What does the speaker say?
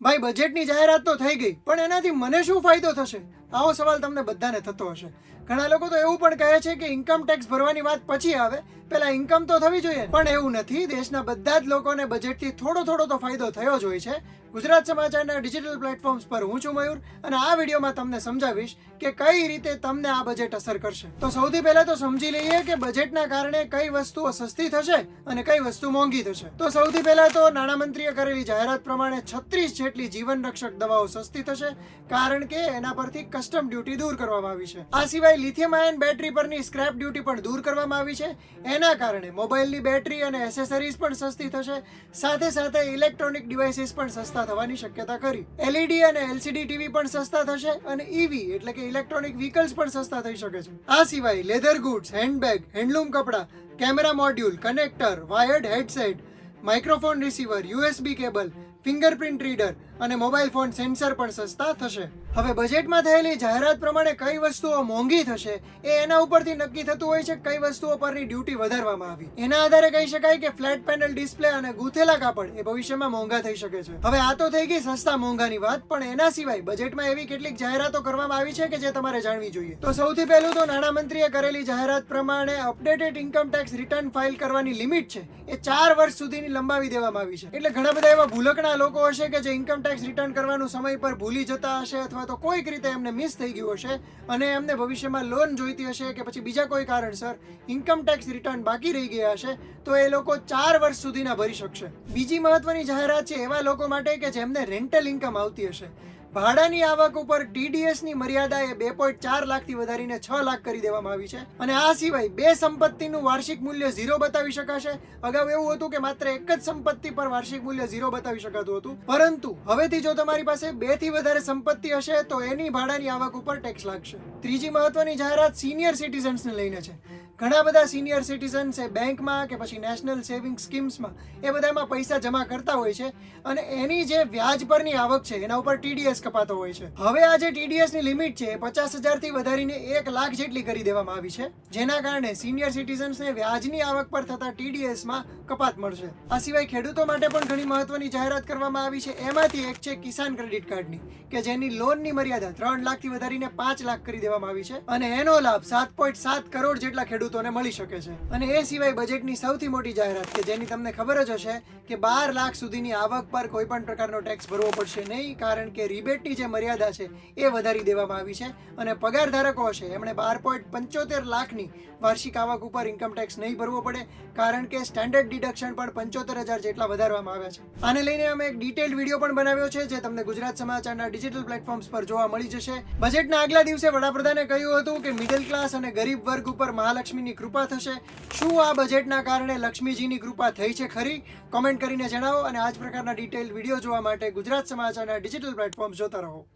ભાઈ બજેટની જાહેરાત તો થઈ ગઈ, પણ એનાથી મને શું ફાયદો થશે? આવો સવાલ તમને બધાને થતો હશે. ઘણા લોકો તો એવું પણ કહે છે કે ઇન્કમ ટેક્સ ભરવાની વાત પછી આવે, પહેલા ઇન્કમ તો થવી જોઈએ. પણ એવું નથી. દેશના બધા જ લોકોને બજેટથી થોડો તો ફાયદો થયો જ હોય છે. ગુજરાત સમાચારના ડિજિટલ પ્લેટફોર્મ્સ પર હું છું મયુર, અને આ વિડીયોમાં તમને સમજાવીશ કે કઈ રીતે તમને આ બજેટ અસર કરશે. તો સૌથી પહેલા તો સમજી લઈએ કે બજેટના કારણે કઈ વસ્તુઓ સસ્તી થશે અને કઈ વસ્તુ મોંઘી થશે. તો સૌથી પહેલા તો નાણામંત્રીએ કરેલી જાહેરાત પ્રમાણે 36 જેટલી જીવન રક્ષક દવાઓ સસ્તી થશે, કારણ કે એના પરથી કસ્ટમ ડ્યુટી દૂર કરવામાં આવી છે. આ સિવાય લિથિયમ આયન બેટરી પરની સ્ક્રેપ ડ્યુટી પણ દૂર કરવામાં આવી છે. એના કારણે મોબાઈલની બેટરી અને એસેસરીઝ પણ સસ્તી થશે. સાથે ઇલેક્ટ્રોનિક ડિવાઇસીસ પણ સસ્તા થવાની શક્યતા ખરી. એલઈડી અને એલસીડી ટીવી પણ સસ્તા થશે, અને ઈવી એટલે કે ઇલેક્ટ્રોનિક વ્હીકલ્સ પણ સસ્તા થઈ શકે છે. આ સિવાય લેધર ગુડ્સ, હેન્ડબેગ, હેન્ડલૂમ કપડા, camera module, connector, wired headset, microphone receiver, USB cable, fingerprint reader અને મોબાઈલ ફોન સેન્સર પણ સસ્તા થશે. હવે બજેટમાં થયેલી જાહેરાત પ્રમાણે કઈ વસ્તુઓ મોંઘી થશે એ એના ઉપરથી નક્કી થતું હોય છે કઈ વસ્તુઓ પરની ડ્યુટી વધારવામાં આવી. એના આધારે કહી શકાય કે ફ્લેટ પેનલ ડિસ્પ્લે અને ગૂંથેલા કાપડ એ ભવિષ્યમાં મોંઘા થઈ શકે છે. હવે આ તો થઈ ગઈ સસ્તા મોંઘાની વાત, પણ એના સિવાય બજેટમાં એવી કેટલીક જાહેરાતો કરવામાં આવી છે કે જે તમારે જાણવી જોઈએ. તો સૌથી પહેલું તો નાણામંત્રીએ કરેલી જાહેરાત પ્રમાણે updated income tax return file કરવાની લિમિટ છે એ 4 વર્ષ સુધીની લંબાવી દેવામાં આવી છે. એટલે ઘણા બધા એવા ભૂલકણા લોકો હશે કે જે ઇન્કમ ટેક્સ રિટર્ન કરવાનું સમય પર ભૂલી જતા હશે, અથવા તો કોઈક રીતે એમને મિસ થઈ ગયું હશે અને એમને ભવિષ્યમાં લોન જોઈતી હશે કે પછી બીજા કોઈ કારણસર ઇન્કમ ટેક્સ રિટર્ન બાકી રહી ગયા હશે, તો એ લોકો 4 વર્ષ સુધીના ભરી શકશે. બીજી મહત્વની જાહેરાત છે એવા લોકો માટે કે જેમને રેન્ટલ ઇન્કમ આવતી હશે. ભાડાની આવક ઉપર TDS ની મર્યાદા એ 2.4 લાખથી વધારીને 6 લાખ કરી દેવામાં આવી છે. અને આ સિવાય બે સંપત્તિનું વાર્ષિક મૂલ્ય 0 બતાવી શકાશે. અગાઉ એવું હતું કે માત્ર એક જ સંપત્તિ પર વાર્ષિક મૂલ્ય 0 બતાવી શકાતું હતું, પરંતુ હવેથી જો તમારી પાસે 2 થી વધારે સંપત્તિ હશે તો એની ભાડાની આવક ઉપર ટેક્સ લાગશે. ત્રીજી મહત્વની જાહેરાત સિનિયર સિટીઝન્સને લઈને છે. ઘણા બધા સિનિયર સિટીઝન્સ એ બેંકમાં કે પછી નેશનલ સેવિંગ સ્કીમ્સમાં એ બધામાં પૈસા જમા કરતા હોય છે, અને એની જે વ્યાજ પરની આવક છે એના ઉપર TDS કપાતો હોય છે. હવે આ જે TDS ની લિમિટ છે એ 50,000 થી વધારીને 1 લાખ જેટલી કરી દેવામાં આવી છે, જેના કારણે સિનિયર સિટીઝન્સને વ્યાજની આવક પર થતા TDS માં કપાત મળશે. આ સિવાય ખેડૂતો માટે પણ ઘણી મહત્વની જાહેરાત કરવામાં આવી છે. એમાંથી એક છે કિસાન ક્રેડિટ કાર્ડની, કે જેની લોનની મર્યાદા 3 લાખથી વધારીને 5 લાખ કરી દેવામાં આવી છે, અને એનો લાભ 7.7 કરોડ જેટલા ખેડૂતોને મળી શકે છે. અને એ સિવાય બજેટની સૌથી મોટી જાહેરાત કે જેની તમને ખબર જ હશે કે 12 લાખ સુધીની આવક પર કોઈ પણ પ્રકારનો ટેક્સ ભરવો પડશે નહીં, કારણ કે રિબેટની જે મર્યાદા છે એ વધારી દેવામાં આવી છે. અને પગાર ધારકો હશે એમણે 12.75 લાખની વાર્ષિક આવક ઉપર ઇન્કમ ટેક્સ નહીં ભરવો પડે, કારણ કે સ્ટેન્ડર્ડ ડિડક્શન પણ 75,000 જેટલા વધારવામાં આવ્યા છે. આને લઈને અમે એક ડિટેલ્ડ વિડીયો પણ બનાવ્યો છે, જે તમને ગુજરાત સમાચારના ડિજિટલ પ્લેટફોર્મ્સ પર જોવા મળી જશે. બજેટના આગલા દિવસે વડાપ્રધાને કહ્યું હતું કે મિડલ ક્લાસ અને ગરીબ વર્ગ ઉપર મહાલક્ષ્મીની કૃપા થશે. શું આ બજેટના કારણે લક્ષ્મીજીની કૃપા થઈ છે ખરી? કોમેન્ટ કરીને જણાવો, અને આ જ પ્રકારના ડિટેલ વિડીયો જોવા માટે ગુજરાત સમાચારના ડિજિટલ પ્લેટફોર્મ્સ જોતા રહો.